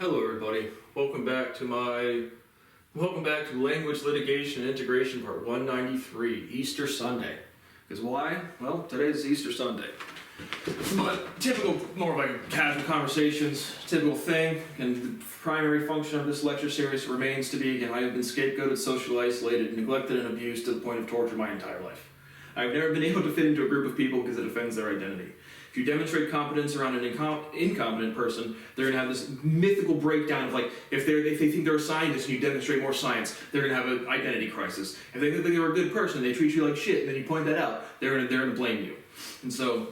Hello everybody, welcome back to Language Litigation and Integration Part 193, Easter Sunday. Because why? Well, today is Easter Sunday. But typical, more like casual conversations, typical thing, and the primary function of this lecture series remains to be, again, I have been scapegoated, socially isolated, neglected, and abused to the point of torture my entire life. I've never been able to fit into a group of people because it offends their identity. If you demonstrate competence around an incompetent person, they're going to have this mythical breakdown of like, if they think they're a scientist and you demonstrate more science, they're going to have an identity crisis. If they think they're a good person and they treat you like shit and then you point that out, they're going to blame you. And so,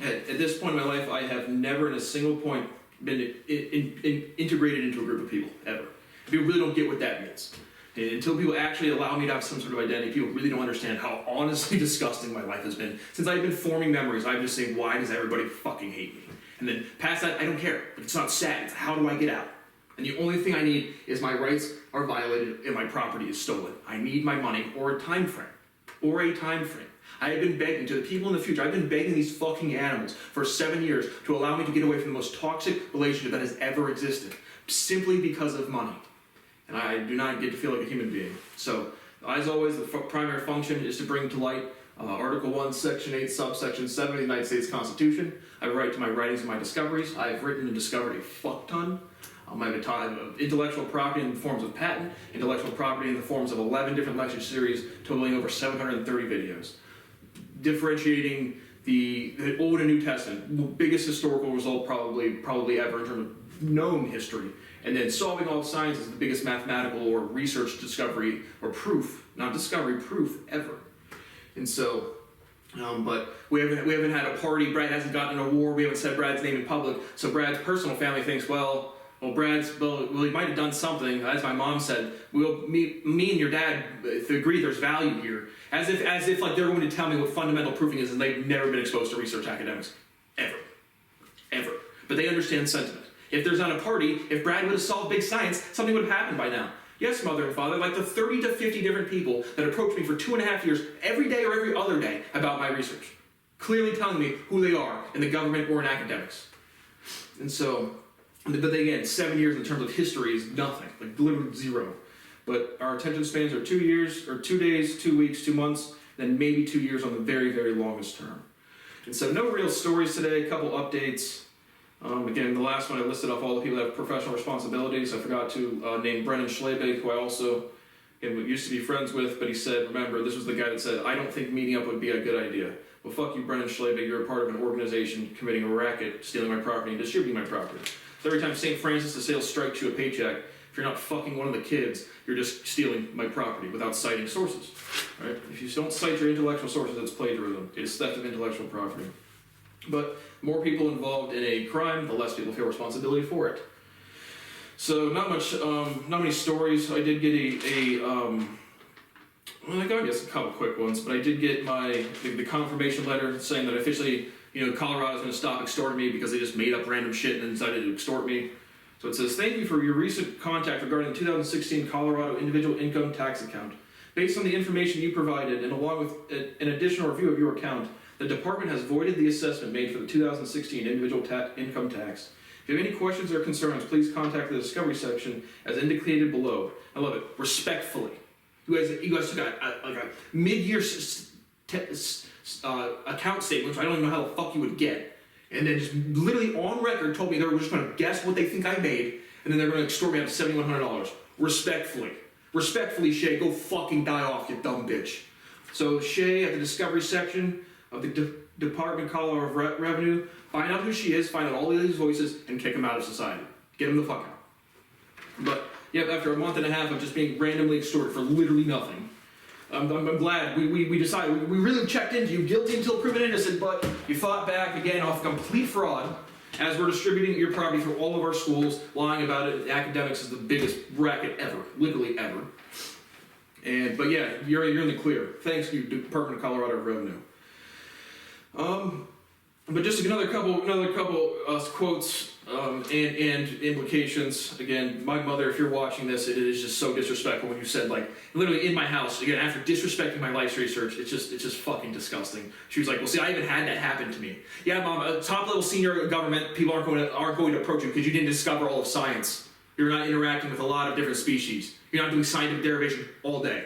at this point in my life, I have never in a single point been integrated into a group of people, ever. People really don't get what that means. And until people actually allow me to have some sort of identity, people really don't understand how honestly disgusting my life has been. Since I've been forming memories, I've just saying, why does everybody fucking hate me? And then past that, I don't care. It's not sad. It's how do I get out? And the only thing I need is my rights are violated and my property is stolen. I need my money or a time frame. I have been begging to the people in the future, I've been begging these fucking animals for 7 years to allow me to get away from the most toxic relationship that has ever existed, simply because of money. And I do not get to feel like a human being. So, as always, the primary function is to bring to light Article 1, Section 8, Subsection 7 of the United States Constitution. I write to my writings and my discoveries. I've written and discovered a fuck ton. I have a ton of intellectual property in the forms of patent, intellectual property in the forms of 11 different lecture series, totaling over 730 videos. Differentiating the Old and New Testament, biggest historical result probably ever in terms of known history. And then solving all science is the biggest mathematical or research discovery or proof, not discovery, proof ever. And so, but we haven't had a party. Brad hasn't gotten an award. We haven't said Brad's name in public. So Brad's personal family thinks, well, he might have done something. As my mom said, me and your dad agree there's value here. As if like they're going to tell me what fundamental proofing is, and they've never been exposed to research academics, ever. But they understand sentiment. If there's not a party, if Brad would have solved big science, something would have happened by now. Yes, mother and father, like the 30 to 50 different people that approach me for 2.5 years, every day or every other day, about my research, clearly telling me who they are in the government or in academics. And so, but again, 7 years in terms of history is nothing, like literally zero. But our attention spans are 2 years, or 2 days, 2 weeks, 2 months, then maybe 2 years on the very, very longest term. And so no real stories today, a couple updates. Again, the last one I listed off all the people that have professional responsibilities. I forgot to name Brennan Schlebig, who I also used to be friends with, but he said, remember, this was the guy that said, I don't think meeting up would be a good idea. Well, fuck you, Brennan Schlebig, you're a part of an organization committing a racket, stealing my property, and distributing my property. So every time St. Francis de Sales strikes you a paycheck, if you're not fucking one of the kids, you're just stealing my property without citing sources. Right? If you don't cite your intellectual sources, it's plagiarism. It is theft of intellectual property. But more people involved in a crime, the less people feel responsibility for it. So not many stories. I did get I guess a couple quick ones, but I did get the confirmation letter saying that officially, Colorado's going to stop extorting me because they just made up random shit and decided to extort me. So it says, thank you for your recent contact regarding the 2016 Colorado individual income tax account. Based on the information you provided and along with an additional review of your account, the department has voided the assessment made for the 2016 individual income tax. If you have any questions or concerns, please contact the discovery section as indicated below. I love it. Respectfully. You guys took a mid-year account statement, which I don't even know how the fuck you would get, and then just literally on record told me they were just going to guess what they think I made, and then they're going to extort me out of $7,100. Respectfully, Shay, go fucking die off, you dumb bitch. So Shay at the discovery section of the Department of Colorado Revenue, find out who she is, find out all of these voices, and kick them out of society. Get them the fuck out. But, yep, after a month and a half of just being randomly extorted for literally nothing, I'm glad we decided, we really checked into you, guilty until proven innocent, but you fought back again off complete fraud as we're distributing your property through all of our schools, lying about it. Academics is the biggest racket ever, literally ever. But yeah, you're in the clear. Thanks to you, Department of Colorado Revenue. But just another couple quotes and implications. Again, my mother, if you're watching this, it is just so disrespectful when you said, like, literally in my house, again, after disrespecting my life's research, it's just fucking disgusting. She was like, well, see, I even had that happen to me. Yeah, Mom, a top-level senior government, people aren't going to approach you because you didn't discover all of science. You're not interacting with a lot of different species. You're not doing scientific derivation all day.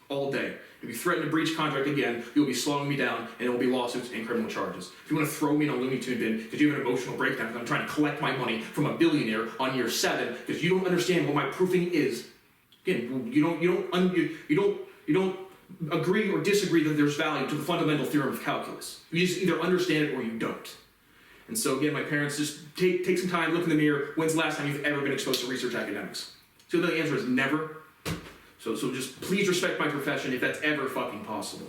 All day. If you threaten to breach contract again, you'll be slowing me down, and it will be lawsuits and criminal charges. If you want to throw me in a Looney Tune bin because you have an emotional breakdown because I'm trying to collect my money from a billionaire on year 7 because you don't understand what my proofing is. Again, you don't agree or disagree that there's value to the fundamental theorem of calculus. You just either understand it or you don't. And so again, my parents, just take some time, look in the mirror. When's the last time you've ever been exposed to research academics? So the answer is never. So just please respect my profession if that's ever fucking possible.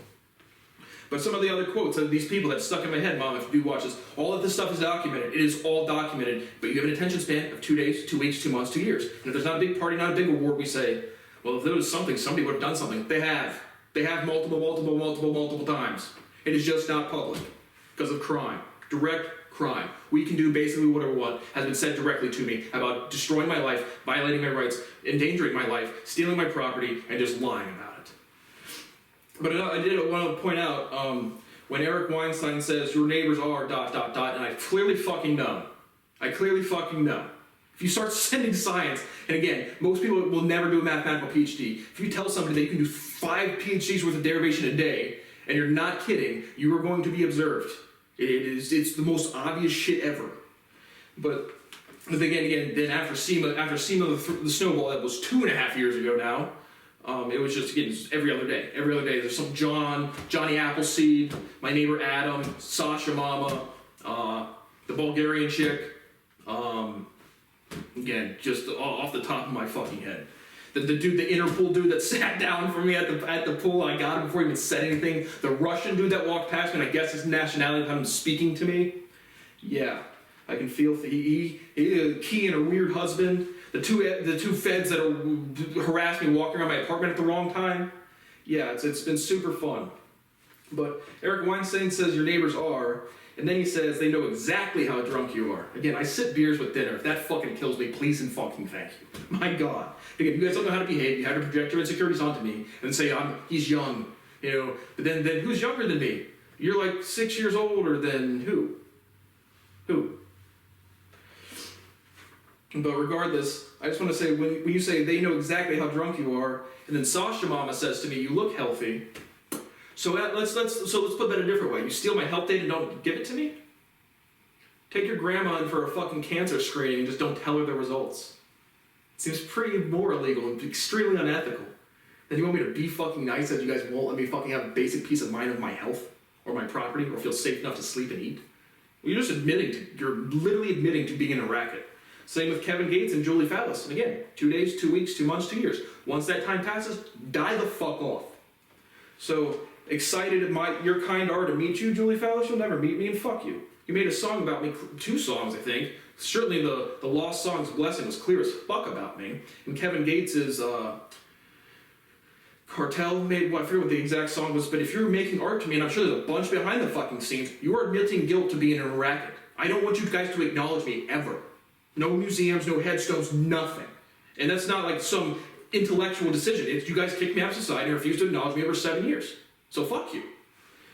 But some of the other quotes of these people that stuck in my head, Mom, if you do watch this, all of this stuff is documented. It is all documented. But you have an attention span of 2 days, 2 weeks, 2 months, 2 years. And if there's not a big party, not a big award, we say, well, if there was something, somebody would have done something. They have. They have multiple times. It is just not public because of crime. Direct crime. We can do basically whatever we want, has been said directly to me about destroying my life, violating my rights, endangering my life, stealing my property, and just lying about it. But I did want to point out, when Eric Weinstein says, your neighbors are ... and I clearly fucking know. If you start sending science, and again, most people will never do a mathematical PhD. If you tell somebody that you can do 5 PhDs worth of derivation a day, and you're not kidding, you are going to be observed. It's the most obvious shit ever. But again, then after SEMA the snowball, that was 2.5 years ago now. It was just, again, just every other day. Every other day, there's some Johnny Appleseed, my neighbor Adam, Sasha Mama, the Bulgarian chick. Again, just off the top of my fucking head. The dude, the Interpol dude that sat down for me at the pool, I got him before he even said anything. The Russian dude that walked past me, and I guess his nationality had him speaking to me. Yeah, I can feel he a key and a weird husband. The two feds that harassed me walking around my apartment at the wrong time. Yeah, it's been super fun. But Eric Weinstein says your neighbors are, and then he says they know exactly how drunk you are. Again, I sip beers with dinner. If that fucking kills me, please and fucking thank you. My God. Again, you guys don't know how to behave. You have to project your insecurities onto me and say he's young, you know. But then who's younger than me? You're like 6 years older than who? Who? But regardless, I just want to say when you say they know exactly how drunk you are, and then Sasha Mama says to me, you look healthy. So let's put that a different way. You steal my health data and don't give it to me? Take your grandma in for a fucking cancer screening and just don't tell her the results. It seems pretty more illegal and extremely unethical. Then you want me to be fucking nice that you guys won't let me fucking have a basic peace of mind of my health or my property or feel safe enough to sleep and eat? Well, you're literally admitting to being in a racket. Same with Kevin Gates and Julie Fallis. And again, 2 days, 2 weeks, 2 months, 2 years. Once that time passes, die the fuck off. So excited your kind are to meet you, Julie Fallis. You'll never meet me, and fuck you. You made a song about me, 2 songs, I think. Certainly the Lost Song's Blessing was clear as fuck about me. And Kevin Gates's Cartel made, I forget what the exact song was, but if you're making art to me, and I'm sure there's a bunch behind the fucking scenes, you are admitting guilt to being in a racket. I don't want you guys to acknowledge me ever. No museums, no headstones, nothing. And that's not like some intellectual decision. It's you guys kicked me out of society and refused to acknowledge me over 7 years. So fuck you.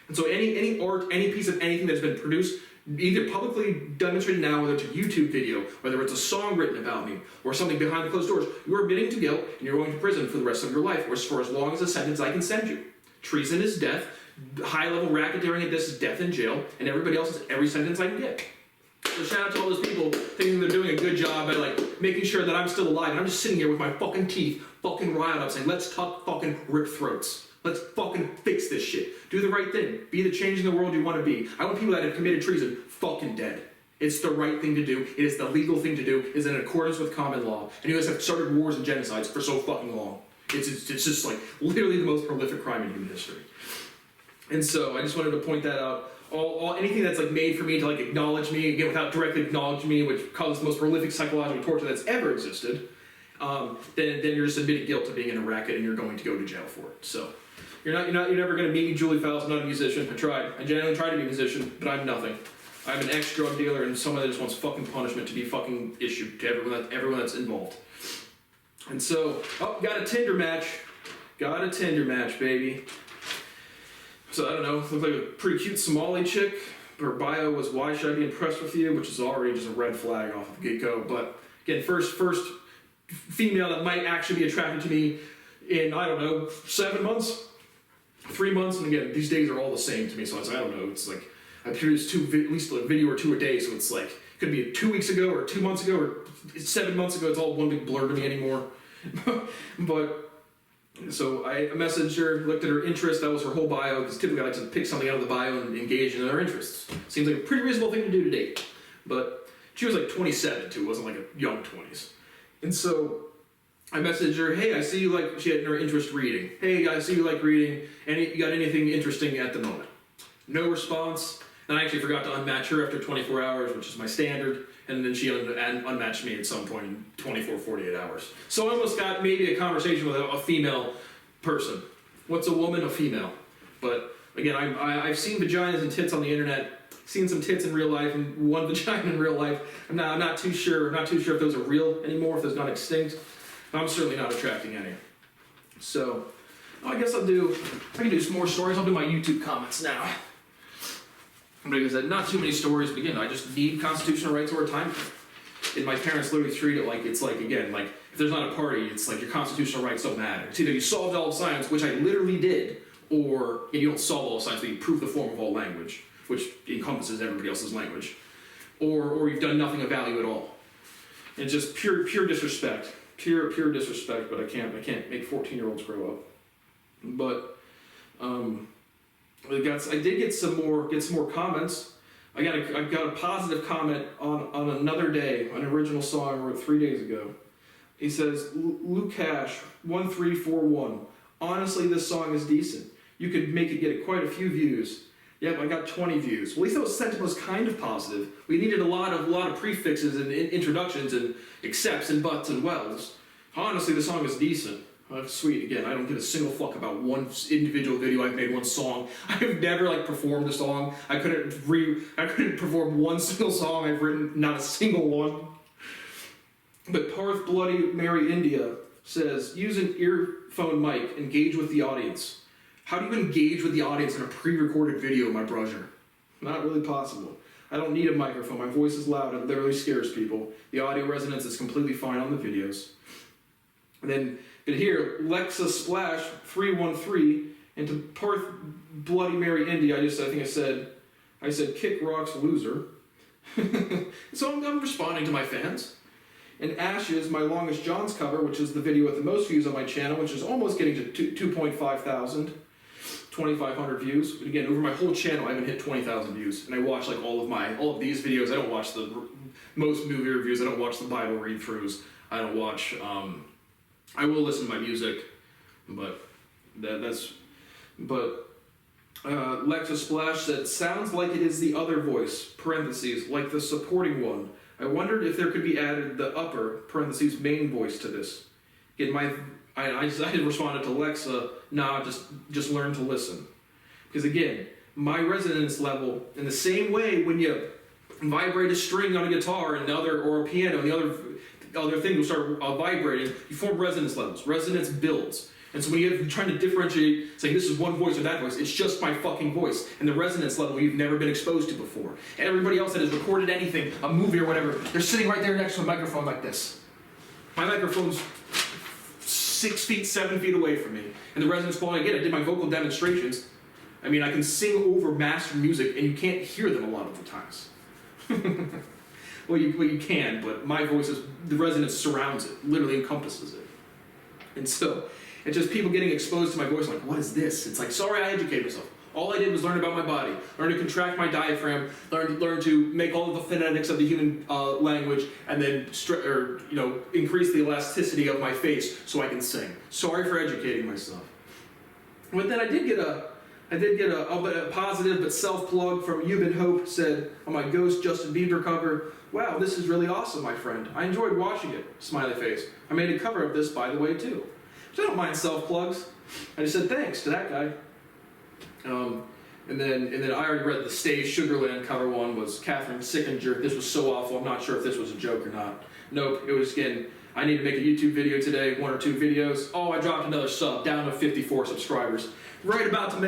And so any art, any piece of anything that's been produced, either publicly demonstrated now, whether it's a YouTube video, whether it's a song written about me, or something behind the closed doors, you're admitting to guilt and you're going to prison for the rest of your life, or for as long as a sentence I can send you. Treason is death, high-level racketeering at this is death in jail, and everybody else is every sentence I can get. So shout out to all those people thinking they're doing a good job by like making sure that I'm still alive, and I'm just sitting here with my fucking teeth fucking riled up saying, let's talk fucking rip throats. Let's fucking fix this shit. Do the right thing. Be the change in the world you want to be. I want people that have committed treason fucking dead. It's the right thing to do. It is the legal thing to do. It is in accordance with common law. And you guys have started wars and genocides for so fucking long. It's just like literally the most prolific crime in human history. And so I just wanted to point that out. Anything that's like made for me to like acknowledge me, again, without directly acknowledging me, which causes the most prolific psychological torture that's ever existed, then you're just admitting guilt to being in a racket and you're going to go to jail for it. So you're never going to meet me, Julie Fallis. I'm not a musician. I genuinely tried to be a musician, but I'm nothing. I'm an ex-drug dealer and someone that just wants fucking punishment to be fucking issued to everyone that's involved. And so, got a Tinder match. Got a Tinder match, baby. So, I don't know, looked like a pretty cute Somali chick. Her bio was, why should I be impressed with you? Which is already just a red flag off of get-go. But, again, first female that might actually be attracted to me in, I don't know, 7 months? 3 months? And again, these days are all the same to me, so I don't know. It's like, I produce at least a video or two a day, so it's like, it could be 2 weeks ago, or 2 months ago, or 7 months ago. It's all one big blur to me anymore. But, so I messaged her, looked at her interest. That was her whole bio, because typically I like to pick something out of the bio and engage in their interests. Seems like a pretty reasonable thing to do to date. But she was like 27 too, it wasn't like a young 20s. And so I messaged her, hey, I see you like, she had her interest reading. Hey, I see you like reading. You got anything interesting at the moment? No response. And I actually forgot to unmatch her after 24 hours, which is my standard. And then she unmatched me at some point in 24, 48 hours. So I almost got maybe a conversation with a female person. What's a woman? A female. But again, I've seen vaginas and tits on the internet, seen some tits in real life and one vagina in real life. I'm not too sure. I'm not too sure if those are real anymore, if those gone extinct. I'm certainly not attracting any. So I guess I can do some more stories. I'll do my YouTube comments now. Because not too many stories, but again, I just need constitutional rights over time. And my parents literally treat it like, it's like, again, like, if there's not a party, it's like your constitutional rights don't matter. It's either you solved all of science, which I literally did, or you don't solve all of science, but you prove the form of all language, which encompasses everybody else's language. Or you've done nothing of value at all. And it's just pure disrespect. Pure disrespect, but I can't make 14-year-olds grow up. But, I did get some more comments. I got a positive comment on another day, an original song I wrote 3 days ago. He says, Lukash 1341. Honestly, this song is decent. You could make it get quite a few views. Yep, I got 20 views. Well, at least that sentiment was kind of positive. We needed a lot of prefixes and introductions and excepts and buts and wells. Honestly, the song is decent. Sweet. Again, I don't give a single fuck about one individual video I've made, one song. I've never performed a song. I couldn't perform one single song I've written, not a single one. But Parth Bloody Mary India says, use an earphone mic, engage with the audience. How do you engage with the audience in a pre-recorded video, my brother? Not really possible. I don't need a microphone. My voice is loud. It literally scares people. The audio resonance is completely fine on the videos. And then, but here, Lexa Splash 313, and to Parth Bloody Mary India, I said, kick rocks loser. So I'm responding to my fans. And Ashes, my Longest John's cover, which is the video with the most views on my channel, which is almost getting to 2.5 thousand, 2,500 views. But again, over my whole channel, I haven't hit 20,000 views. And I watch all of these videos. I don't watch the most movie reviews. I don't watch the Bible read-throughs. I don't watch, I will listen to my music, but Lexa Splash said, sounds like it is the other voice, parentheses, like the supporting one. I wondered if there could be added the upper, parentheses, main voice to this. Again, I responded to Lexa, nah, just learn to listen. Because again, my resonance level, in the same way when you vibrate a string on a guitar and or a piano and the other thing will start vibrating, you form resonance levels. Resonance builds. And so when you're trying to differentiate, saying this is one voice or that voice, it's just my fucking voice. And the resonance level you've never been exposed to before. And everybody else that has recorded anything, a movie or whatever, they're sitting right there next to a microphone like this. My microphone's 6 feet, 7 feet away from me. And the resonance quality, again, I did my vocal demonstrations. I mean, I can sing over master music and you can't hear them a lot of the times. Well, you can, but my voice the resonance surrounds it, literally encompasses it. And so, it's just people getting exposed to my voice, like, what is this? It's like, sorry, I educated myself. All I did was learn about my body, learn to contract my diaphragm, learn to make all of the phonetics of the human language, and then increase the elasticity of my face so I can sing. Sorry for educating myself. But then I did get a positive but self-plug from Euban Hope, said on my Ghost Justin Bieber cover, wow, this is really awesome, my friend. I enjoyed watching it, smiley face. I made a cover of this, by the way, too. So I don't mind self-plugs. I just said thanks to that guy. And then I already read the Stay Sugarland cover one was Catherine Sickinger. This was so awful, I'm not sure if this was a joke or not. Nope, it was again, I need to make a YouTube video today, 1 or 2 videos. Oh, I dropped another sub, down to 54 subscribers. Right about to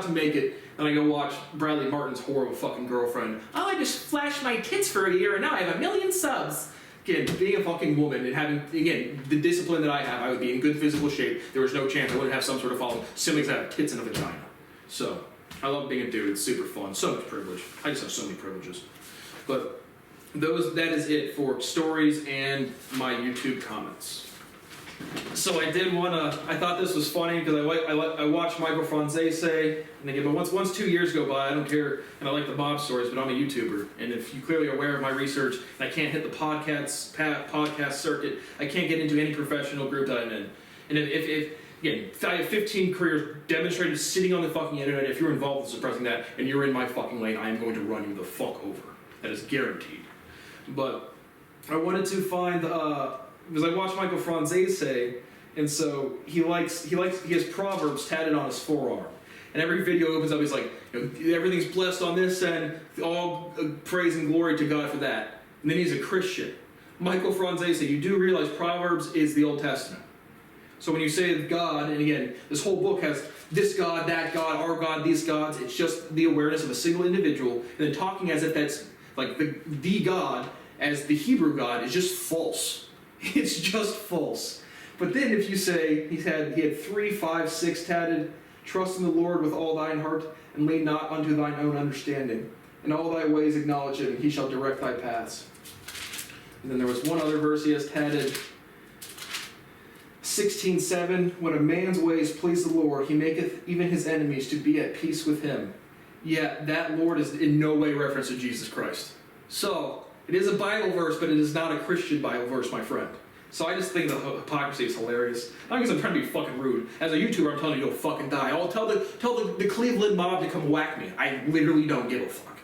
make it, and I go watch Bradley Martin's horrible fucking girlfriend. Oh, I just flashed my tits for a year and now I have 1 million subs. Again, being a fucking woman and having, again, the discipline that I have, I would be in good physical shape. There was no chance I wouldn't have some sort of following simply because I have tits and a vagina. So, I love being a dude. It's super fun. So much privilege. I just have so many privileges. But that is it for stories and my YouTube comments. So I did I thought this was funny because I watched Michael Franzese, and again, but once 2 years go by, I don't care, and I like the mob stories, but I'm a YouTuber, and if you're clearly aware of my research, and I can't hit the podcast circuit, I can't get into any professional group that I'm in. And if again, I have 15 careers demonstrated sitting on the fucking internet. If you're involved in suppressing that, and you're in my fucking lane, I am going to run you the fuck over. That is guaranteed. But I wanted to find, because I watched Michael Franzese, and so he has Proverbs tatted on his forearm. And every video opens up, he's like, everything's blessed on this end, all praise and glory to God for that. And then he's a Christian. Michael Franzese, you do realize Proverbs is the Old Testament. So when you say God, and again, this whole book has this God, that God, our God, these gods, it's just the awareness of a single individual, and then talking as if that's like the God as the Hebrew God is just false. It's just false. But then if you say he had 3, 5, 6 tatted, trust in the Lord with all thine heart, and lean not unto thine own understanding. In all thy ways acknowledge him, and he shall direct thy paths. And then there was one other verse he has tatted, 16:7, when a man's ways please the Lord, he maketh even his enemies to be at peace with him. Yet that Lord is in no way reference to Jesus Christ. So, it is a Bible verse, but it is not a Christian Bible verse, my friend. So I just think the hypocrisy is hilarious. Not because I'm trying to be fucking rude. As a YouTuber, I'm telling you, go fucking die. I'll tell the Cleveland mob to come whack me. I literally don't give a fuck.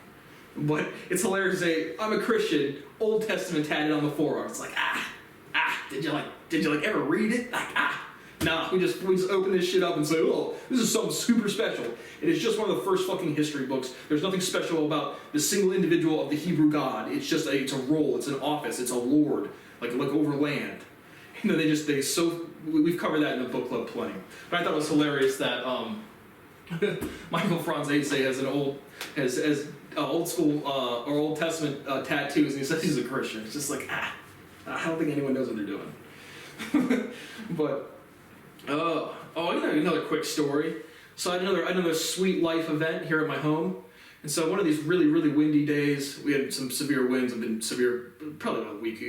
But it's hilarious to say, I'm a Christian, Old Testament tatted on the forearm. It's like, did you ever read it? Nah, we just open this shit up and say, oh, this is something super special. It is just one of the first fucking history books. There's nothing special about the single individual of the Hebrew God. It's just it's a role, it's an office, it's a lord, like over land. And then we've covered that in the book club plenty. But I thought it was hilarious that Michael Franzese has old school or Old Testament tattoos, and he says he's a Christian. It's just like, I don't think anyone knows what they're doing. But another quick story. So I had another sweet life event here at my home. And so one of these really, really windy days, we had some severe winds, have been severe, probably about a week,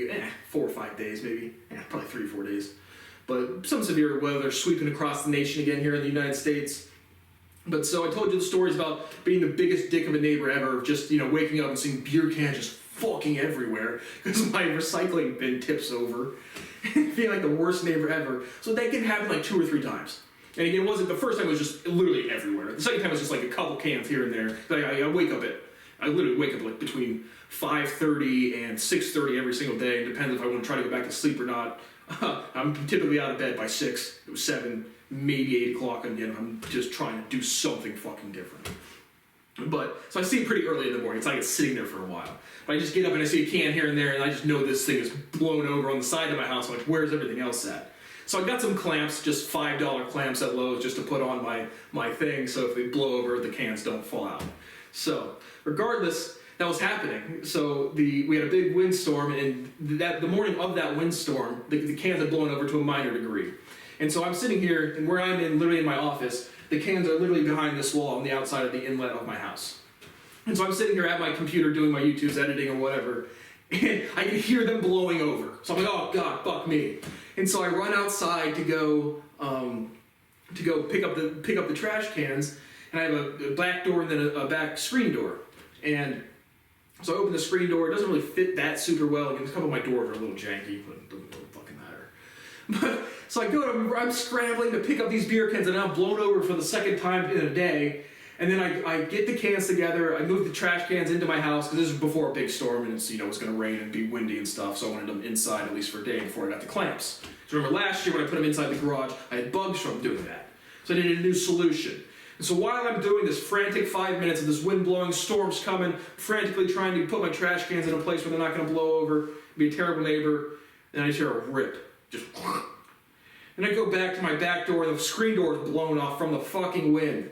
4 or 5 days maybe, probably 3 or 4 days. But some severe weather sweeping across the nation again here in the United States. But so I told you the stories about being the biggest dick of a neighbor ever, just, waking up and seeing beer cans just fucking everywhere because my recycling bin tips over. Feeling like the worst neighbor ever. So that can happen like 2 or 3 times. And again, the first time was just literally everywhere. The second time was just like a couple cans here and there. I literally wake up like between 5:30 and 6:30 every single day. It depends if I want to try to go back to sleep or not. I'm typically out of bed by 6, 7, maybe 8 o'clock again. I'm just trying to do something fucking different. So I see it pretty early in the morning. It's like it's sitting there for a while. But I just get up and I see a can here and there, and I just know this thing is blown over on the side of my house. I'm like, where's everything else at? So I got some clamps, just $5 clamps at Lowe's, just to put on my thing, so if they blow over, the cans don't fall out. So regardless, that was happening. So we had a big windstorm, and the morning of that windstorm, the cans had blown over to a minor degree. And so I'm sitting here, and where I'm literally in my office, the cans are literally behind this wall on the outside of the inlet of my house. And so I'm sitting here at my computer doing my YouTube's editing or whatever, and I can hear them blowing over. So I'm like, oh God, fuck me. And so I run outside to go pick up the trash cans, and I have a back door and then a back screen door. And so I open the screen door. It doesn't really fit that super well. Again, a couple of my doors are a little janky, but it doesn't really fucking matter. So I'm scrambling to pick up these beer cans, and I'm blown over for the second time in a day. And then I get the cans together, I move the trash cans into my house, because this is before a big storm, and it's going to rain and be windy and stuff, so I wanted them inside at least for a day before I got the clamps. So remember last year when I put them inside the garage, I had bugs from doing that. So I needed a new solution. And so while I'm doing this frantic 5 minutes of this wind blowing, storms coming, frantically trying to put my trash cans in a place where they're not going to blow over, be a terrible neighbor, and I just hear a rip. Just and I go back to my back door, and the screen door is blown off from the fucking wind.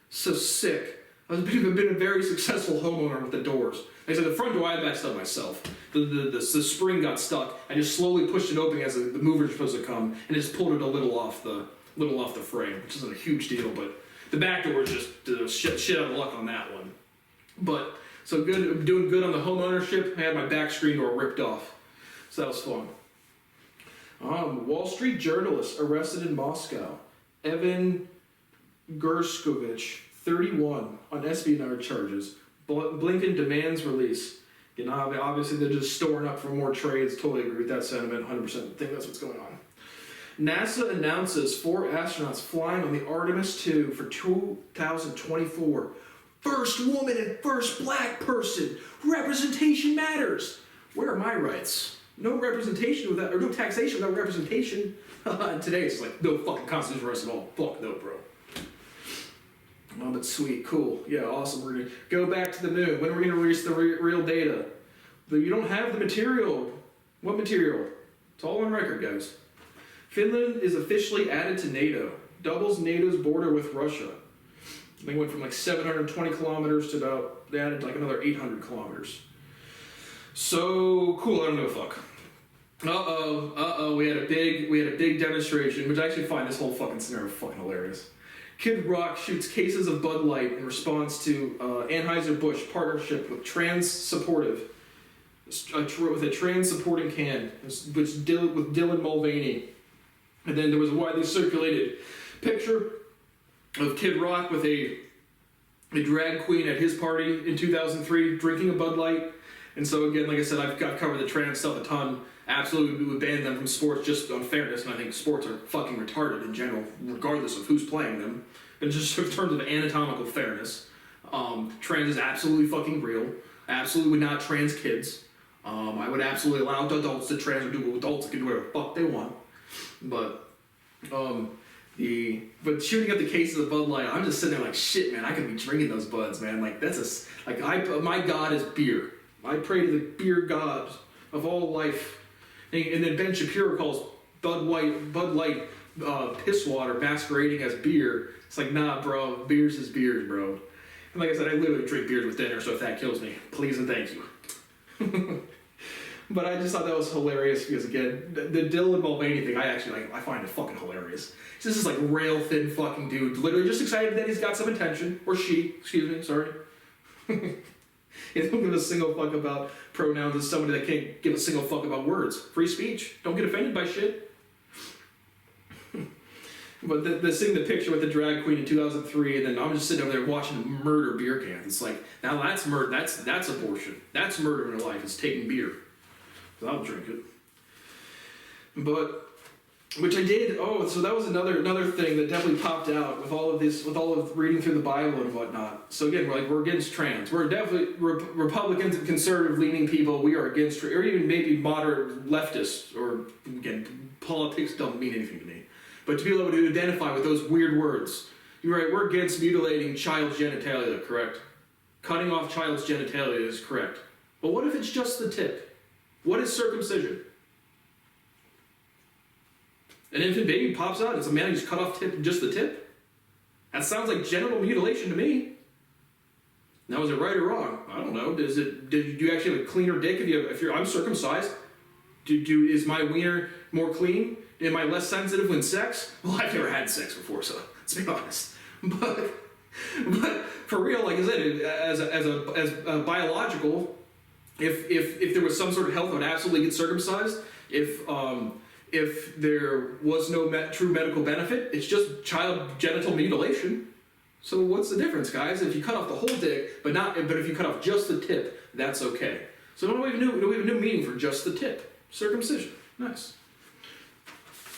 So sick. I've been a very successful homeowner with the doors. Like I said, the front door I messed up myself. The spring got stuck. I just slowly pushed it open as the movers were supposed to come, and it just pulled it a little off the frame, which isn't a huge deal, but the back door was just shit out of luck on that one. But so good, doing good on the home ownership. I had my back screen door ripped off, so that was fun. Wall Street journalist arrested in Moscow. Evan Gershkovich, 31, on espionage charges. Blinken demands release. You know, obviously they're just storing up for more trades. Totally agree with that sentiment. 100% think that's what's going on. NASA announces 4 astronauts flying on the Artemis II for 2024. First woman and first black person. Representation matters. Where are my rights? No representation without, or no taxation without representation. And today it's like no fucking constitutional rights at all. Fuck no, bro. Oh, but sweet, cool, yeah, awesome. We're gonna go back to the moon. When are we gonna release the real data? But you don't have the material. What material? It's all on record, guys. Finland is officially added to NATO. Doubles NATO's border with Russia. They went from like 720 kilometers to about, they added like another 800 kilometers. So cool, I don't give a fuck. We had a big demonstration, which I actually find this whole fucking scenario fucking hilarious. Kid Rock shoots cases of Bud Light in response to Anheuser-Busch partnership with with a trans-supporting can, with Dylan Mulvaney. And then there was a widely circulated picture of Kid Rock with a drag queen at his party in 2003 drinking a Bud Light. And so again, like I said, I've covered the trans stuff a ton. Absolutely, we would ban them from sports just on fairness, and I think sports are fucking retarded in general, regardless of who's playing them. But just in terms of anatomical fairness, trans is absolutely fucking real. I absolutely would not trans kids. I would absolutely allow adults to trans or do what adults can do whatever the fuck they want. But shooting up the cases of Bud Light, I'm just sitting there like, shit, man, I could be drinking those buds, man. Like my god is beer. I pray to the beer god of all life. And then Ben Shapiro calls Bud Light piss water masquerading as beer. It's like, nah, bro, beers is beers, bro. And like I said, I literally drink beers with dinner, so if that kills me, please and thank you. But I just thought that was hilarious because, again, the Dylan Mulvaney thing, I find it fucking hilarious. He's just this like rail thin fucking dude, literally just excited that he's got some attention, or she, excuse me, sorry. He don't give a single fuck about pronouns as somebody that can't give a single fuck about words. Free speech. Don't get offended by shit. But seeing the picture with the drag queen in 2003, and then I'm just sitting over there watching them murder beer cans. It's like, now that's murder. That's abortion. That's murder in your life. Is taking beer. So I'll drink it. But which I did. Oh, so that was another thing that definitely popped out with all of this, with all of reading through the Bible and whatnot. So again, we're against trans. We're definitely Republicans and conservative-leaning people. We are against, or even maybe moderate leftists. Or again, politics don't mean anything to me. But to be able to identify with those weird words, you're right. We're against mutilating child's genitalia. Correct. Cutting off child's genitalia is correct. But what if it's just the tip? What is circumcision? An infant baby pops out and it's a man who's cut off just the tip? That sounds like genital mutilation to me. Now, is it right or wrong? I don't know. Do you actually have a cleaner dick if you're uncircumcised? Is my wiener more clean? Am I less sensitive when sex? Well, I've never had sex before, so let's be honest. But for real, like I said, as a biological, if there was some sort of health, I would absolutely get circumcised. If there was no true medical benefit, it's just child genital mutilation. So what's the difference, guys? If you cut off the whole dick, but if you cut off just the tip, that's okay. So we have a new meaning for just the tip. Circumcision. Nice.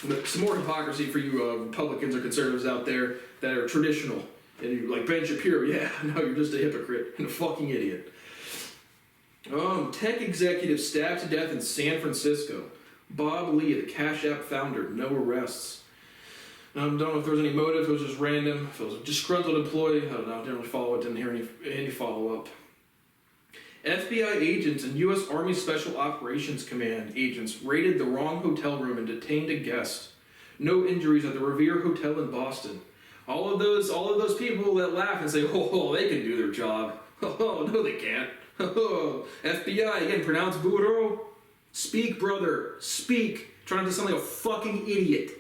But some more hypocrisy for you Republicans or conservatives out there that are traditional. And you like Ben Shapiro, yeah, no, you're just a hypocrite and a fucking idiot. Tech executive stabbed to death in San Francisco. Bob Lee, the Cash App founder, no arrests. Don't know if there was any motive, if it was just random, if it was a disgruntled employee, I don't know, didn't really follow it, didn't hear any follow-up. FBI agents and U.S. Army Special Operations Command agents raided the wrong hotel room and detained a guest. No injuries at the Revere Hotel in Boston. All of those people that laugh and say, oh, they can do their job. Oh, no, they can't. Oh, FBI, again, pronounced burro. Speak, brother, speak. Trying to sound like a fucking idiot.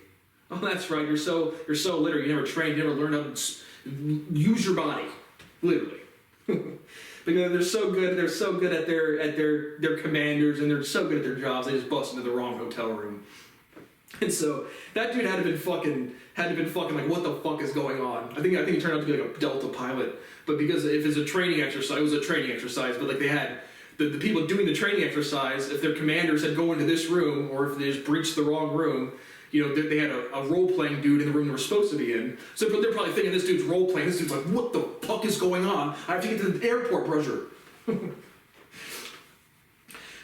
Oh, that's right. You're so literate. You never trained. You never learned how to use your body, literally. Because they're so good. They're so good at their commanders, and they're so good at their jobs. They just bust into the wrong hotel room. And so that dude had to been fucking like, what the fuck is going on? I think it turned out to be like a Delta pilot. But because if it's a training exercise, it was a training exercise. But like they had the people doing the training exercise, if their commander said go into this room, or if they just breached the wrong room, you know, they had a role-playing dude in the room they were supposed to be in. So they're probably thinking this dude's role-playing. This dude's like, what the fuck is going on? I have to get to the airport, brother.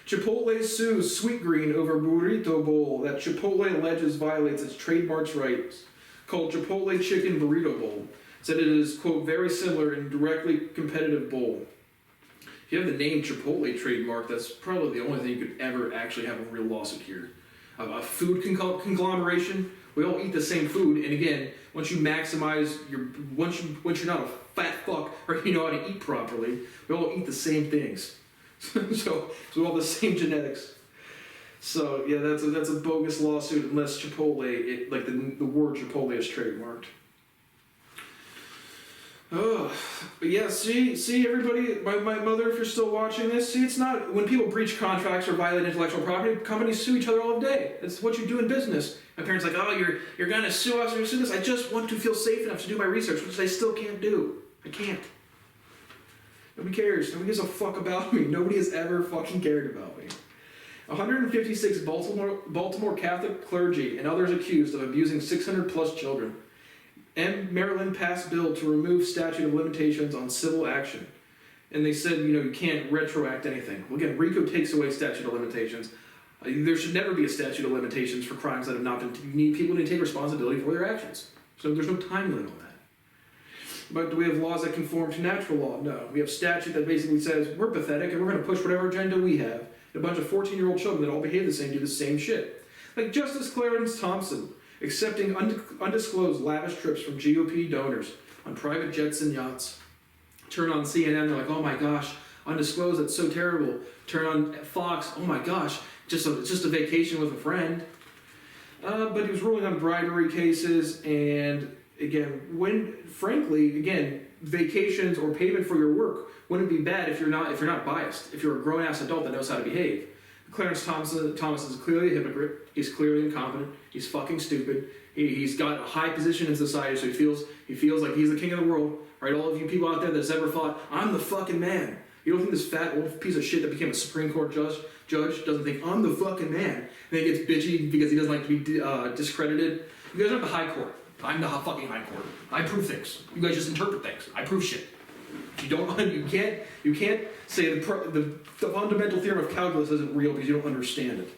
Chipotle sues Sweetgreen over burrito bowl that Chipotle alleges violates its trademark's rights, called Chipotle Chicken Burrito Bowl. Said it is, quote, very similar and directly competitive bowl. If you have the name Chipotle trademark, that's probably the only thing you could ever actually have a real lawsuit here. A food conglomeration, we all eat the same food, and again, once you maximize once you're not a fat fuck, or you know how to eat properly, we all eat the same things. so we all have the same genetics. So yeah, that's a bogus lawsuit unless Chipotle, like the word Chipotle is trademarked. Oh, but yeah, see everybody, my mother, if you're still watching this, see, it's not, when people breach contracts or violate intellectual property, companies sue each other all day. It's what you do in business. My parents are like, oh, you're gonna sue us, or you're sue this. I just want to feel safe enough to do my research, which I still can't do. I can't. Nobody cares. Nobody gives a fuck about me. Nobody has ever fucking cared about me. 156 Baltimore Catholic clergy and others accused of abusing 600 plus children. And Maryland passed bill to remove statute of limitations on civil action. And they said, you know, you can't retroact anything. Well, again, RICO takes away statute of limitations. There should never be a statute of limitations for crimes that have not been... You need people to take responsibility for their actions. So there's no time limit on that. But do we have laws that conform to natural law? No. We have statute that basically says, we're pathetic and we're going to push whatever agenda we have. And a bunch of 14-year-old children that all behave the same do the same shit. Like Justice Clarence Thompson, accepting undisclosed lavish trips from GOP donors on private jets and yachts. Turn on CNN, they're like, oh my gosh, undisclosed, that's so terrible. Turn on Fox, oh my gosh, just a vacation with a friend. But he was ruling on bribery cases, and again, frankly, vacations or payment for your work wouldn't be bad if you're not biased, if you're a grown-ass adult that knows how to behave. Clarence Thomas is clearly a hypocrite. He's clearly incompetent. He's fucking stupid. He's got a high position in society, so he feels like he's the king of the world. Right? All of you people out there that's ever thought, I'm the fucking man. You don't think this fat old piece of shit that became a Supreme Court judge doesn't think, I'm the fucking man. And then he gets bitchy because he doesn't like to be discredited. You guys aren't the high court. I'm the fucking high court. I prove things. You guys just interpret things. I prove shit. You can't say the fundamental theorem of calculus isn't real because you don't understand it.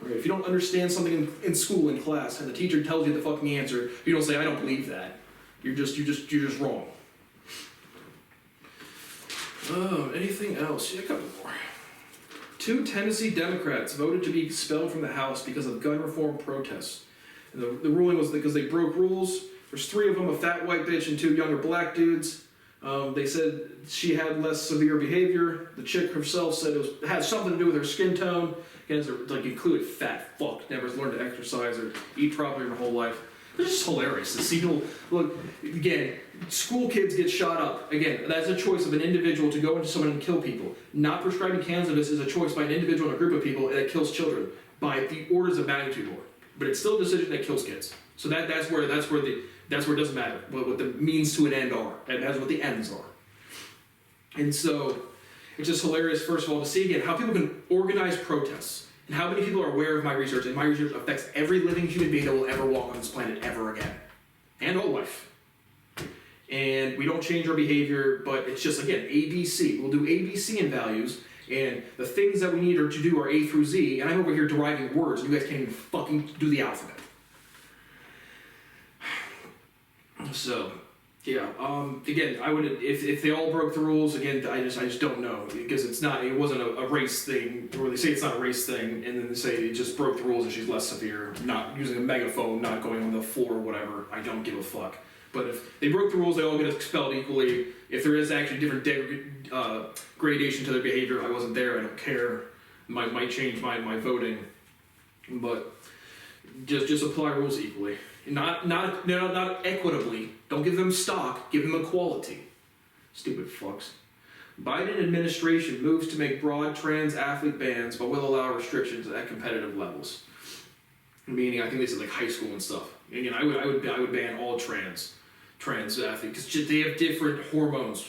Right? If you don't understand something in school, in class, and the teacher tells you the fucking answer, you don't say, I don't believe that. You're just wrong. Oh, anything else? Yeah, a couple more. 2 Tennessee Democrats voted to be expelled from the House because of gun reform protests. And the ruling was because they broke rules. There's 3 of them, a fat white bitch and 2 younger black dudes. They said she had less severe behavior. The chick herself said it had something to do with her skin tone. Again, it's like included fat fuck, never learned to exercise or eat properly her whole life. It's just hilarious to see people, look, again, school kids get shot up. Again, that's a choice of an individual to go into someone and kill people. Not prescribing cannabis is a choice by an individual and a group of people that kills children by the orders of magnitude more. But it's still a decision that kills kids. So that's where it doesn't matter what the means to an end are, and that's what the ends are. And so it's just hilarious, first of all, to see again how people can organize protests and how many people are aware of my research, and my research affects every living human being that will ever walk on this planet ever again, and all life. And we don't change our behavior, but it's just, again, ABC. We'll do ABC in values, and the things that we need to do are A through Z, and I'm over here deriving words, and you guys can't even fucking do the alphabet. So, yeah. Again, I would if they all broke the rules. Again, I just don't know because it wasn't a race thing, or they say it's not a race thing, and then they say it just broke the rules and she's less severe, not using a megaphone, not going on the floor or whatever. I don't give a fuck. But if they broke the rules, they all get expelled equally. If there is actually different gradation to their behavior, I wasn't there. I don't care. Might change my voting, but just apply rules equally. Not equitably. Don't give them stock. Give them equality. Stupid fucks. Biden administration moves to make broad trans athlete bans, but will allow restrictions at competitive levels. Meaning, I think they said like high school and stuff. Again, I would ban all trans athletes because they have different hormones.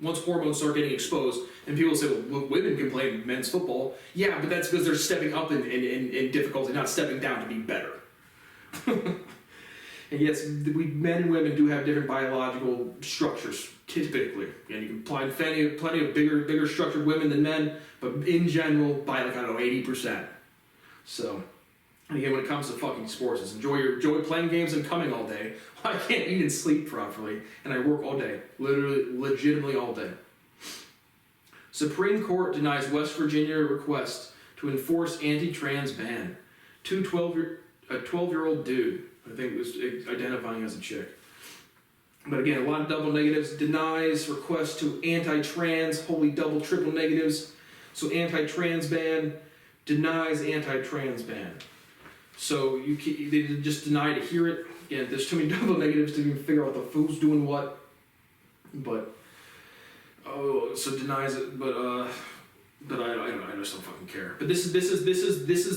Once hormones start getting exposed, and people say, well, women can play men's football. Yeah, but that's because they're stepping up in difficulty, not stepping down to be better. And yes, men and women do have different biological structures, typically. And you can find plenty of bigger structured women than men, but in general, by 80%. So, and again, when it comes to fucking sports, is enjoy playing games and coming all day. I can't eat and sleep properly, and I work all day. Legitimately all day. Supreme Court denies West Virginia request to enforce anti-trans ban. A 12-year-old dude, I think was identifying as a chick. But again, a lot of double negatives. Denies request to anti-trans, holy double, triple negatives. So anti-trans ban, denies anti-trans ban. So they just deny to hear it. Yeah, there's too many double negatives to even figure out who's doing what. But so denies it. But I just don't fucking care. But this is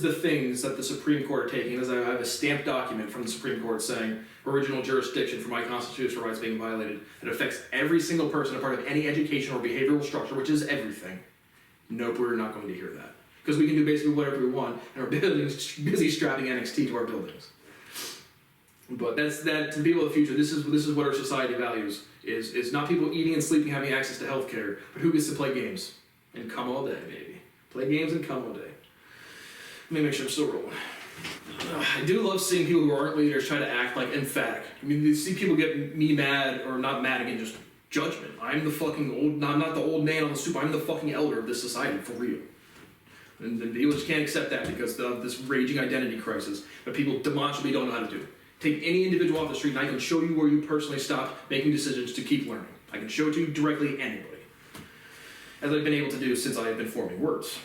the things that the Supreme Court are taking. As I have a stamped document from the Supreme Court saying original jurisdiction for my constitutional rights being violated. It affects every single person a part of any educational or behavioral structure, which is everything. Nope, we're not going to hear that. Because we can do basically whatever we want, and our buildings busy strapping NXT to our buildings. But that to people of the future, this is what our society values. Is not people eating and sleeping, having access to healthcare, but who gets to play games and come all day, baby. Play games and come all day. Let me make sure I'm still rolling. I do love seeing people who aren't leaders try to act like emphatic. I mean, you see people get me mad, or not mad again, just judgment. I'm the fucking old, I'm not the old man on the stoop, I'm the fucking elder of this society, for real. And people just can't accept that because of this raging identity crisis that people demonstrably don't know how to do. Take any individual off the street and I can show you where you personally stopped making decisions to keep learning. I can show it to you directly, anybody. As I've been able to do since I have been forming words.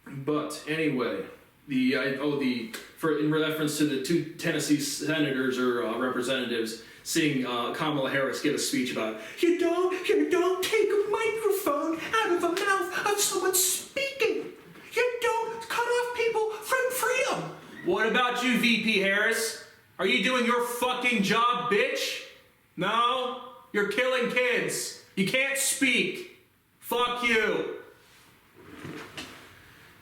But anyway, in reference to the two Tennessee senators or representatives seeing Kamala Harris give a speech about you don't take a microphone out of the mouth of someone speaking. You don't cut off people from freedom. What about you, VP Harris? Are you doing your fucking job, bitch? No? You're killing kids. You can't speak. Fuck you.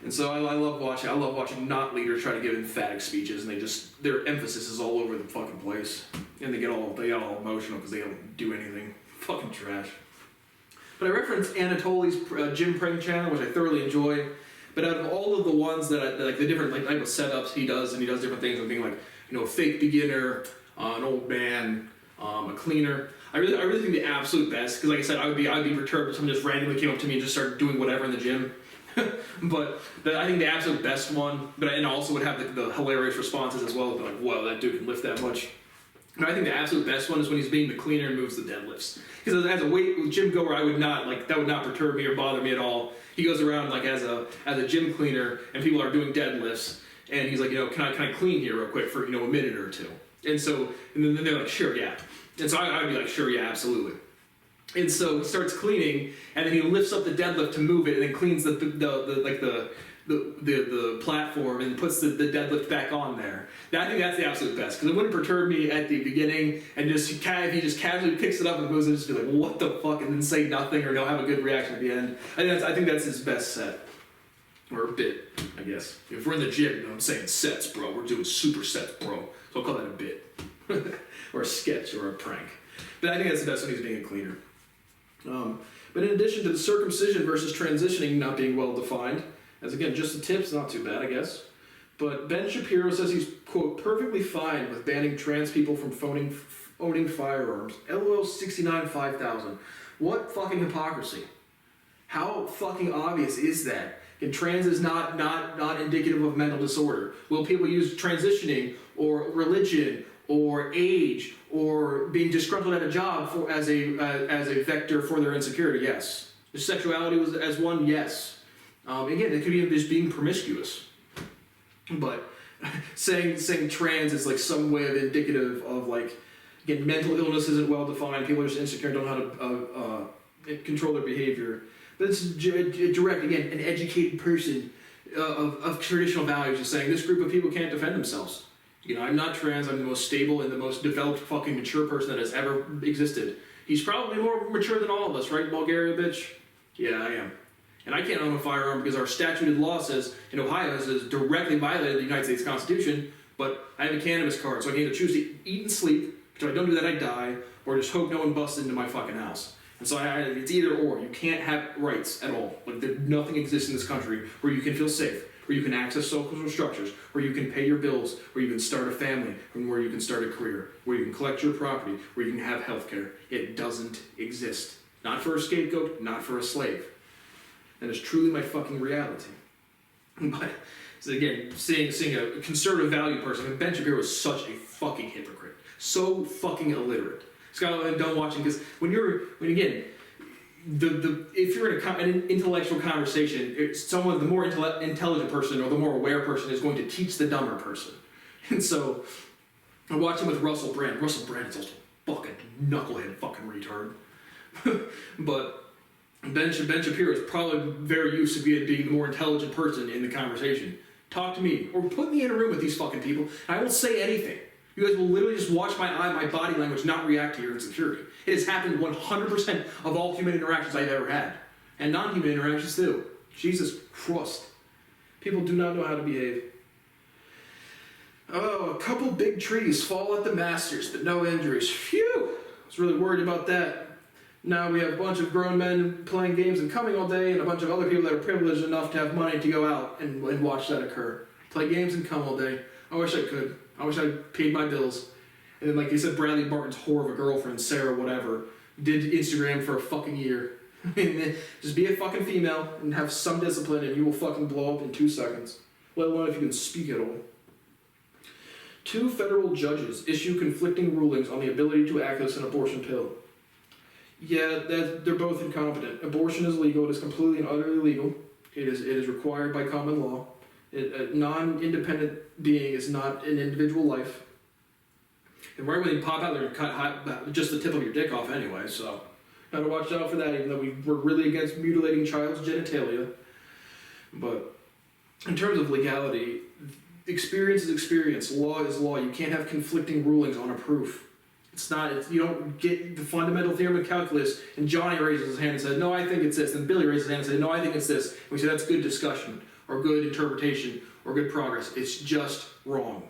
And so I love watching not leaders try to give emphatic speeches, and their emphasis is all over the fucking place. And they get all emotional because they don't do anything. Fucking trash. But I referenced Anatoly's Jim Prank channel, which I thoroughly enjoy. But out of all of the ones that like the different type of setups he does, and he does different things, like being like, a fake beginner, an old man, a cleaner. I really think the absolute best, because like I said, I would be perturbed if someone just randomly came up to me and just started doing whatever in the gym. But I think the absolute best one, and also would have the hilarious responses as well. Like, whoa, that dude can lift that much. But I think the absolute best one is when he's being the cleaner and moves the deadlifts. Because as a weight gym goer, I would not that would not perturb me or bother me at all. He goes around like as a gym cleaner, and people are doing deadlifts, and he's like, can I clean here real quick for a minute or two? And then they're like, sure, yeah. And so I would be like, sure, yeah, absolutely. And so he starts cleaning, and then he lifts up the deadlift to move it, and then cleans the platform and puts the deadlift back on there. I think that's the absolute best, because it wouldn't perturb me at the beginning, and if he just casually picks it up and moves it, just be like, what the fuck, and then say nothing, or have a good reaction at the end. I think that's his best set. Or a bit, I guess. If we're in the gym, I'm saying sets, bro. We're doing super sets, bro. So I'll call that a bit. Or a sketch, or a prank. But I think that's the best when he's being a cleaner. But in addition to the circumcision versus transitioning not being well defined, as again, just the tips, not too bad, I guess. But Ben Shapiro says he's, quote, perfectly fine with banning trans people from owning firearms. LOL 69 5000. What fucking hypocrisy? How fucking obvious is that? And trans is not indicative of mental disorder. Will people use transitioning or religion or age or being disgruntled at a job as a vector for their insecurity? Yes. Sexuality was as one. Yes. Again, it could be just being promiscuous, but saying trans is like some way of indicative of like, again, mental illness isn't well defined. People are just insecure, don't know how to control their behavior. But it's direct, again, an educated person of traditional values is saying this group of people can't defend themselves. You know, I'm not trans, I'm the most stable and the most developed fucking mature person that has ever existed. He's probably more mature than all of us, right, Bulgaria bitch? Yeah, I am. And I can't own a firearm because our statute law says, in Ohio, has directly violated the United States Constitution, but I have a cannabis card, so I can either choose to eat and sleep, because if I don't do that, I die, or just hope no one busts into my fucking house. And so it's either or. You can't have rights at all. Like, nothing exists in this country where you can feel safe, where you can access social structures, where you can pay your bills, where you can start a family, and where you can start a career, where you can collect your property, where you can have health care. It doesn't exist. Not for a scapegoat, not for a slave. And it's truly my fucking reality. But, so again, seeing a conservative value person, Ben Shapiro was such a fucking hypocrite. So fucking illiterate. Scott, don't watch him, because if you're in an intellectual conversation, the more intelligent person or the more aware person is going to teach the dumber person. And so, I watched him with Russell Brand. Russell Brand is also a fucking knucklehead fucking retard. But Ben Shapiro is probably very used to being the more intelligent person in the conversation. Talk to me, or put me in a room with these fucking people, and I won't say anything. You guys will literally just watch my body language not react to your insecurity. It has happened 100% of all human interactions I've ever had. And non-human interactions too. Jesus Christ. People do not know how to behave. Oh, a couple big trees fall at the Masters, but no injuries. Phew! I was really worried about that. Now we have a bunch of grown men playing games and coming all day, and a bunch of other people that are privileged enough to have money to go out and watch that occur. Play games and come all day. I wish I could. I wish I paid my bills. And then, like you said, Bradley Barton's whore of a girlfriend, Sarah whatever, did Instagram for a fucking year. And then just be a fucking female and have some discipline and you will fucking blow up in 2 seconds. Let alone if you can speak at all. 2 federal judges issue conflicting rulings on the ability to access an abortion pill. Yeah, they're both incompetent. Abortion is legal. It is completely and utterly legal. It is required by common law. A non-independent being is not an individual life. And right when you pop out there and cut just the tip of your dick off anyway, so gotta watch out for that, even though we're really against mutilating child's genitalia. But in terms of legality, experience is experience, law is law. You can't have conflicting rulings on a proof. You don't get the fundamental theorem of calculus, and Johnny raises his hand and says, no, I think it's this, and Billy raises his hand and says, no, I think it's this. And we say, that's good discussion, or good interpretation, or good progress. It's just wrong.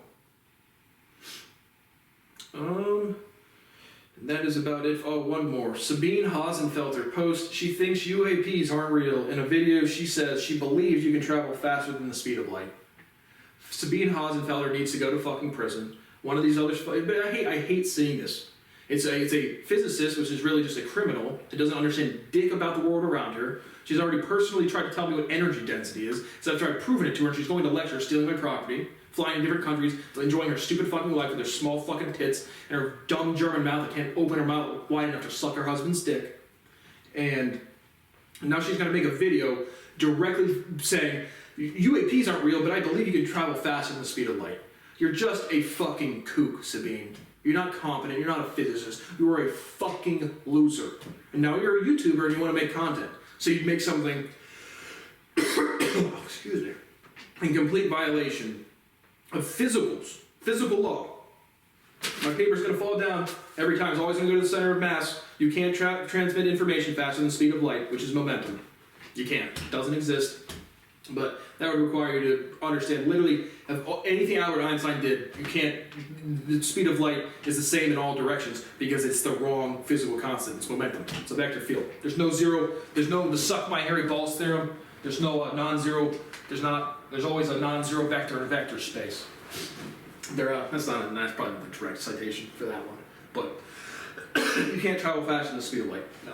That is about it. Oh, one more. Sabine Hasenfelter posts, she thinks UAPs aren't real. In a video, she says she believes you can travel faster than the speed of light. Sabine Hasenfelter needs to go to fucking prison. One of these others, but I hate seeing this. It's a physicist, which is really just a criminal that doesn't understand dick about the world around her. She's already personally tried to tell me what energy density is, so I've tried proving it to her, and she's going to lecture, stealing my property, flying to different countries, enjoying her stupid fucking life with her small fucking tits and her dumb German mouth that can't open her mouth wide enough to suck her husband's dick. And now she's going to make a video directly saying, UAPs aren't real, but I believe you can travel faster than the speed of light. You're just a fucking kook, Sabine. You're not competent, you're not a physicist, you are a fucking loser. And now you're a YouTuber and you want to make content. So you make something, excuse me, in complete violation of physical law. My paper's going to fall down every time. It's always going to go to the center of mass. You can't transmit information faster than the speed of light, which is momentum. You can't. It doesn't exist. But that would require you to understand literally anything Albert Einstein did. You can't. The speed of light is the same in all directions because it's the wrong physical constant. It's momentum. It's a vector field. There's no zero. There's no the suck my hairy balls theorem. There's no non-zero. There's always a non-zero vector in a vector space. That's probably not the direct citation for that one. But you can't travel faster than the speed of light. No.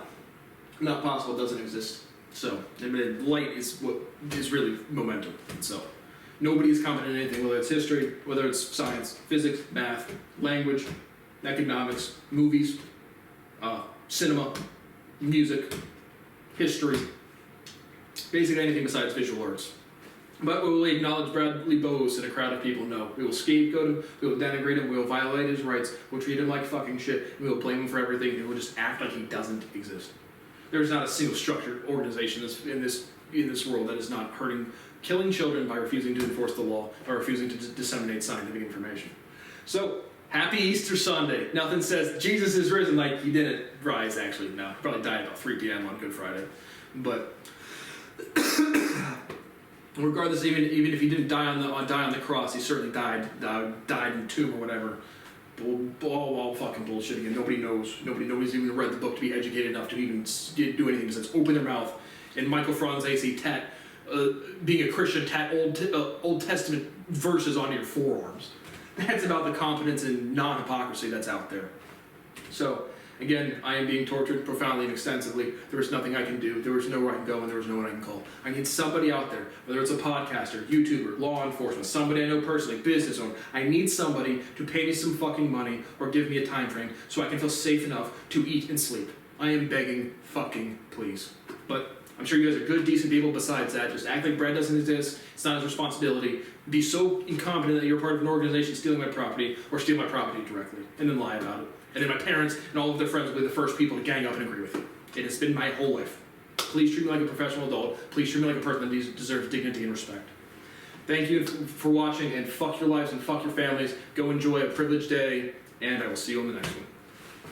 Not possible, it doesn't exist. So, I mean, light is what is really momentum. So, nobody is competent in anything, whether it's history, whether it's science, physics, math, language, economics, movies, cinema, music, history, basically anything besides visual arts. But we will acknowledge Bradley Bowes in a crowd of people. No, we will scapegoat him, we will denigrate him, we will violate his rights, we'll treat him like fucking shit, and we will blame him for everything, and we'll just act like he doesn't exist. There's not a single structured organization in this world that is not killing children by refusing to enforce the law or refusing to disseminate scientific information. So, happy Easter Sunday. Nothing says Jesus is risen like he didn't rise, actually. No, he probably died about 3 p.m. on Good Friday. But regardless, even if he didn't die on the cross, he certainly died in the tomb or whatever. All fucking bullshit again. Nobody knows. Nobody's even read the book to be educated enough to even do anything besides open their mouth. And Michael Franzese being a Christian, Old Testament verses on your forearms. That's about the competence and non-hypocrisy that's out there. So, again, I am being tortured profoundly and extensively. There is nothing I can do. There is nowhere I can go, and there is no one I can call. I need somebody out there, whether it's a podcaster, YouTuber, law enforcement, somebody I know personally, business owner. I need somebody to pay me some fucking money or give me a time frame so I can feel safe enough to eat and sleep. I am begging fucking please. But I'm sure you guys are good, decent people besides that. Just act like Brad doesn't exist. It's not his responsibility. Be so incompetent that you're part of an organization stealing my property or steal my property directly and then lie about it. And then my parents and all of their friends will be the first people to gang up and agree with you. It has been my whole life. Please treat me like a professional adult. Please treat me like a person that deserves dignity and respect. Thank you for watching, and fuck your lives and fuck your families. Go enjoy a privileged day, and I will see you on the next one.